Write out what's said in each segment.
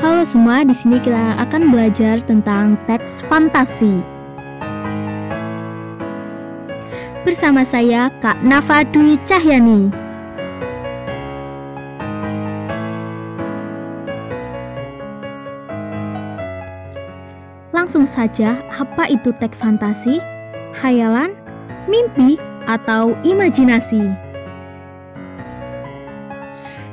Halo semua, di sini kita akan belajar tentang teks fantasi. Bersama saya Kak Nafa Dwi Cahyani. Langsung saja, apa itu teks fantasi? Khayalan, mimpi, atau imajinasi?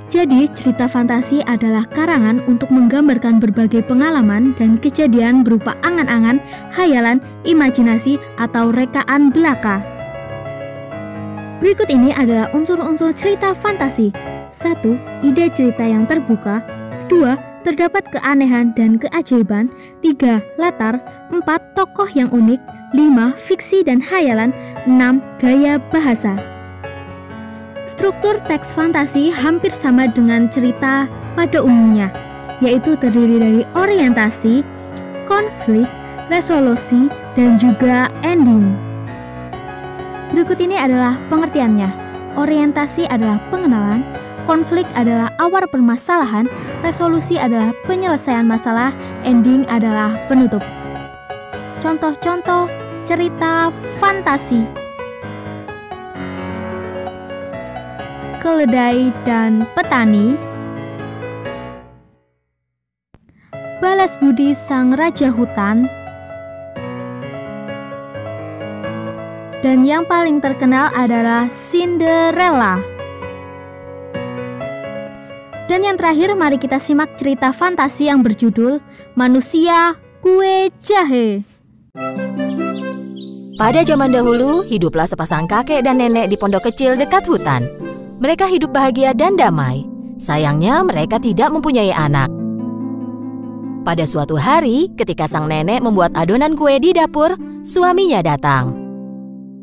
Jadi, cerita fantasi adalah karangan untuk menggambarkan berbagai pengalaman dan kejadian berupa angan-angan, khayalan, imajinasi, atau rekaan belaka. Berikut ini adalah unsur-unsur cerita fantasi. 1. Ide cerita yang terbuka. 2. Terdapat keanehan dan keajaiban. 3. Latar. 4. Tokoh yang unik. 5. Fiksi dan khayalan. 6. Gaya bahasa. Struktur teks fantasi hampir sama dengan cerita pada umumnya, yaitu terdiri dari orientasi, konflik, resolusi, dan juga ending. Berikut ini adalah pengertiannya. Orientasi adalah pengenalan, konflik adalah awal permasalahan, resolusi adalah penyelesaian masalah, ending adalah penutup. Contoh-contoh cerita fantasi: Keledai dan Petani, Balas Budi Sang Raja Hutan, dan yang paling terkenal adalah Cinderella. Dan yang terakhir, mari kita simak cerita fantasi yang berjudul Manusia Kue Jahe. Pada zaman dahulu, hiduplah sepasang kakek dan nenek di pondok kecil dekat hutan. Mereka hidup bahagia dan damai. Sayangnya mereka tidak mempunyai anak. Pada suatu hari, ketika sang nenek membuat adonan kue di dapur, suaminya datang.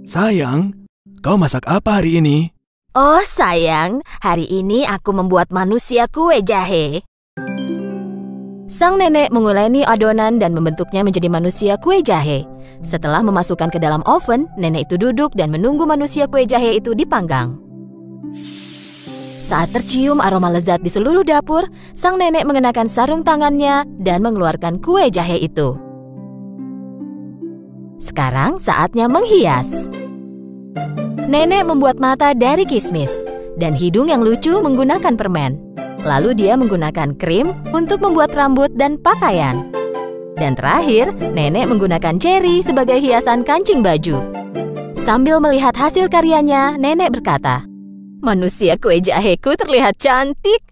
Sayang, kau masak apa hari ini? Oh sayang, hari ini aku membuat manusia kue jahe. Sang nenek menguleni adonan dan membentuknya menjadi manusia kue jahe. Setelah memasukkan ke dalam oven, nenek itu duduk dan menunggu manusia kue jahe itu dipanggang. Saat tercium aroma lezat di seluruh dapur, sang nenek mengenakan sarung tangannya dan mengeluarkan kue jahe itu. Sekarang saatnya menghias. Nenek membuat mata dari kismis dan hidung yang lucu menggunakan permen. Lalu dia menggunakan krim untuk membuat rambut dan pakaian. Dan terakhir, nenek menggunakan ceri sebagai hiasan kancing baju. Sambil melihat hasil karyanya, nenek berkata, "Manusia kue jaheku terlihat cantik,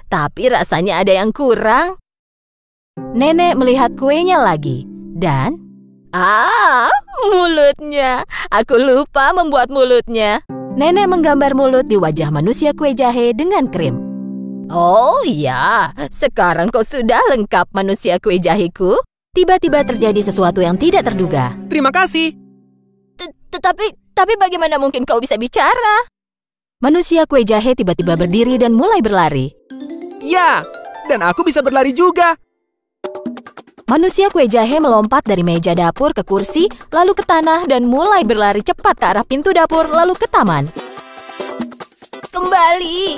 tapi rasanya ada yang kurang." Nenek melihat kuenya lagi dan mulutnya. Aku lupa membuat mulutnya. Nenek menggambar mulut di wajah manusia kue jahe dengan krim. Oh iya, sekarang kau sudah lengkap manusia kue jaheku. Tiba-tiba terjadi sesuatu yang tidak terduga. Terima kasih. Tapi bagaimana mungkin kau bisa bicara? Manusia kue jahe tiba-tiba berdiri dan mulai berlari. Ya, dan aku bisa berlari juga. Manusia kue jahe melompat dari meja dapur ke kursi, lalu ke tanah dan mulai berlari cepat ke arah pintu dapur, lalu ke taman. Kembali!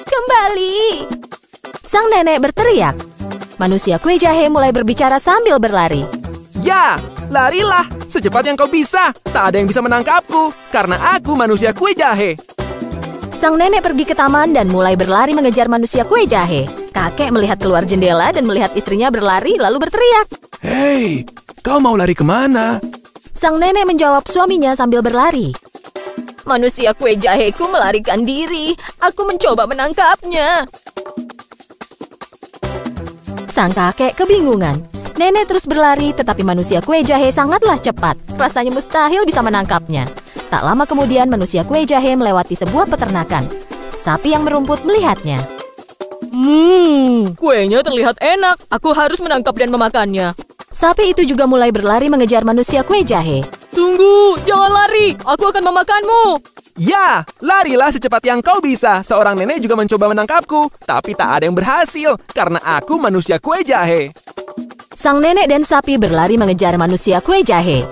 Kembali! Sang nenek berteriak. Manusia kue jahe mulai berbicara sambil berlari. Ya, larilah secepat yang kau bisa. Tak ada yang bisa menangkapku, karena aku manusia kue jahe. Sang nenek pergi ke taman dan mulai berlari mengejar manusia kue jahe. Kakek melihat keluar jendela dan melihat istrinya berlari lalu berteriak. Hei, kau mau lari kemana? Sang nenek menjawab suaminya sambil berlari. Manusia kue jaheku melarikan diri. Aku mencoba menangkapnya. Sang kakek kebingungan. Nenek terus berlari, tetapi manusia kue jahe sangatlah cepat. Rasanya mustahil bisa menangkapnya. Tak lama kemudian manusia kue jahe melewati sebuah peternakan. Sapi yang merumput melihatnya. Kuenya terlihat enak. Aku harus menangkap dan memakannya. Sapi itu juga mulai berlari mengejar manusia kue jahe. Tunggu, jangan lari. Aku akan memakanmu. Ya, larilah secepat yang kau bisa. Seorang nenek juga mencoba menangkapku, tapi tak ada yang berhasil karena aku manusia kue jahe. Sang nenek dan sapi berlari mengejar manusia kue jahe.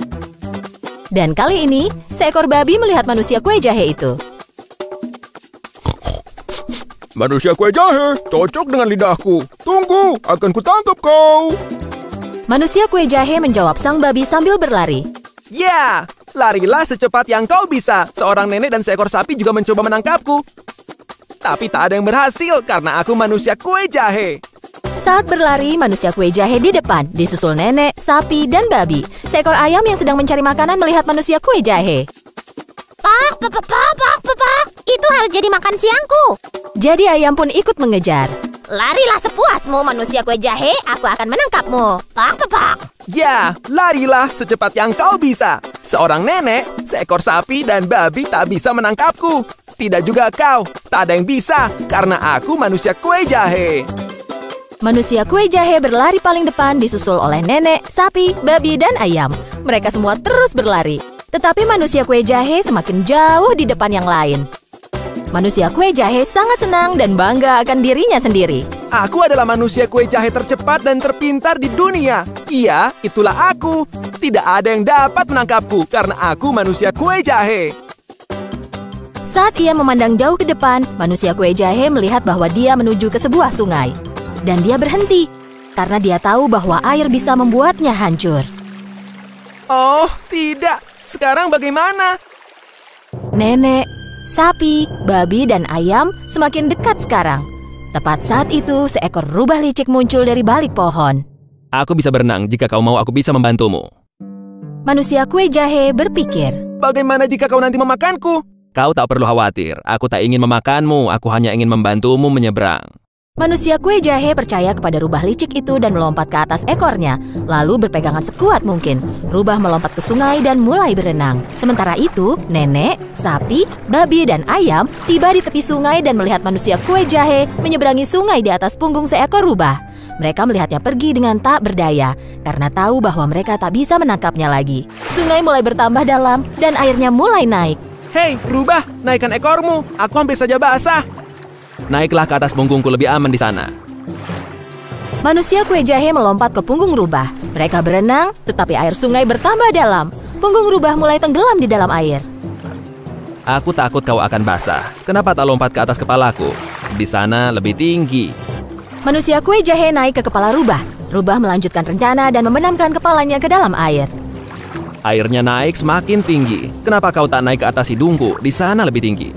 Dan kali ini, seekor babi melihat manusia kue jahe itu. Manusia kue jahe, cocok dengan lidahku. Tunggu, akan kutangkap kau. Manusia kue jahe menjawab sang babi sambil berlari. Ya, larilah secepat yang kau bisa. Seorang nenek dan seekor sapi juga mencoba menangkapku. Tapi tak ada yang berhasil karena aku manusia kue jahe. Saat berlari, manusia kue jahe di depan, disusul nenek, sapi, dan babi. Seekor ayam yang sedang mencari makanan melihat manusia kue jahe. Pak, itu harus jadi makan siangku. Jadi ayam pun ikut mengejar. Larilah sepuasmu, manusia kue jahe. Aku akan menangkapmu. Pak. Ya, larilah secepat yang kau bisa. Seorang nenek, seekor sapi, dan babi tak bisa menangkapku. Tidak juga kau, tak ada yang bisa, karena aku manusia kue jahe. Manusia kue jahe berlari paling depan disusul oleh nenek, sapi, babi, dan ayam. Mereka semua terus berlari. Tetapi manusia kue jahe semakin jauh di depan yang lain. Manusia kue jahe sangat senang dan bangga akan dirinya sendiri. Aku adalah manusia kue jahe tercepat dan terpintar di dunia. Iya, itulah aku. Tidak ada yang dapat menangkapku karena aku manusia kue jahe. Saat ia memandang jauh ke depan, manusia kue jahe melihat bahwa dia menuju ke sebuah sungai. Dan dia berhenti, karena dia tahu bahwa air bisa membuatnya hancur. Oh, tidak. Sekarang bagaimana? Nenek, sapi, babi, dan ayam semakin dekat sekarang. Tepat saat itu, seekor rubah licik muncul dari balik pohon. Aku bisa berenang jika kau mau aku bisa membantumu. Manusia kue jahe berpikir. Bagaimana jika kau nanti memakanku? Kau tak perlu khawatir. Aku tak ingin memakanmu. Aku hanya ingin membantumu menyeberang. Manusia kue jahe percaya kepada rubah licik itu dan melompat ke atas ekornya, lalu berpegangan sekuat mungkin. Rubah melompat ke sungai dan mulai berenang. Sementara itu, nenek, sapi, babi, dan ayam tiba di tepi sungai dan melihat manusia kue jahe menyeberangi sungai di atas punggung seekor rubah. Mereka melihatnya pergi dengan tak berdaya, karena tahu bahwa mereka tak bisa menangkapnya lagi. Sungai mulai bertambah dalam dan airnya mulai naik. Hei, rubah, naikkan ekormu. Aku hampir saja basah. Naiklah ke atas punggungku, lebih aman di sana. Manusia kue jahe melompat ke punggung rubah. Mereka berenang, tetapi air sungai bertambah dalam. Punggung rubah mulai tenggelam di dalam air. Aku takut kau akan basah. Kenapa tak lompat ke atas kepalaku? Di sana lebih tinggi. Manusia kue jahe naik ke kepala rubah. Rubah melanjutkan rencana dan membenamkan kepalanya ke dalam air. Airnya naik semakin tinggi. Kenapa kau tak naik ke atas hidungku? Di sana lebih tinggi.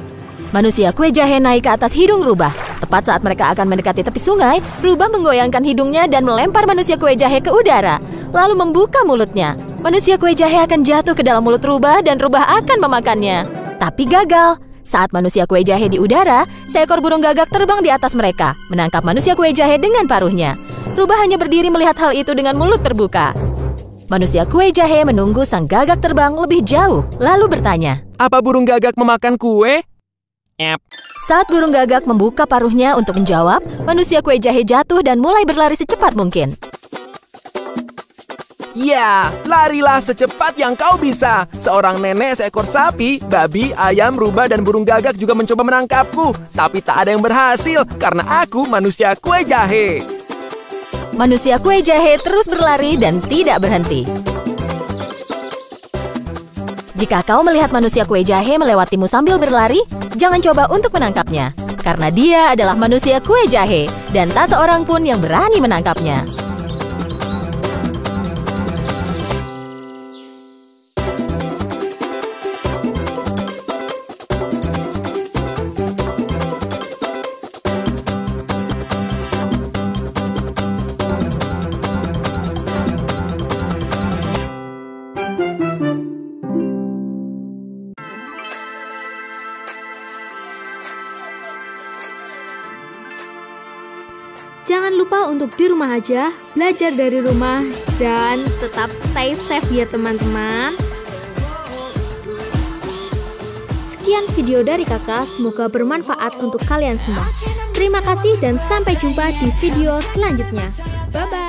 Manusia kue jahe naik ke atas hidung rubah. Tepat saat mereka akan mendekati tepi sungai, rubah menggoyangkan hidungnya dan melempar manusia kue jahe ke udara, lalu membuka mulutnya. Manusia kue jahe akan jatuh ke dalam mulut rubah dan rubah akan memakannya. Tapi gagal. Saat manusia kue jahe di udara, seekor burung gagak terbang di atas mereka, menangkap manusia kue jahe dengan paruhnya. Rubah hanya berdiri melihat hal itu dengan mulut terbuka. Manusia kue jahe menunggu sang gagak terbang lebih jauh, lalu bertanya, "Apa burung gagak memakan kue?" Saat burung gagak membuka paruhnya untuk menjawab, manusia kue jahe jatuh dan mulai berlari secepat mungkin. Ya, larilah secepat yang kau bisa. Seorang nenek, seekor sapi, babi, ayam, rubah, dan burung gagak juga mencoba menangkapku. Tapi tak ada yang berhasil karena aku manusia kue jahe. Manusia kue jahe terus berlari dan tidak berhenti. Jika kau melihat manusia kue jahe melewatimu sambil berlari, jangan coba untuk menangkapnya. Karena dia adalah manusia kue jahe, dan tak seorang pun yang berani menangkapnya. Jangan lupa untuk di rumah aja, belajar dari rumah, dan tetap stay safe ya teman-teman. Sekian video dari kakak, semoga bermanfaat untuk kalian semua. Terima kasih dan sampai jumpa di video selanjutnya. Bye-bye.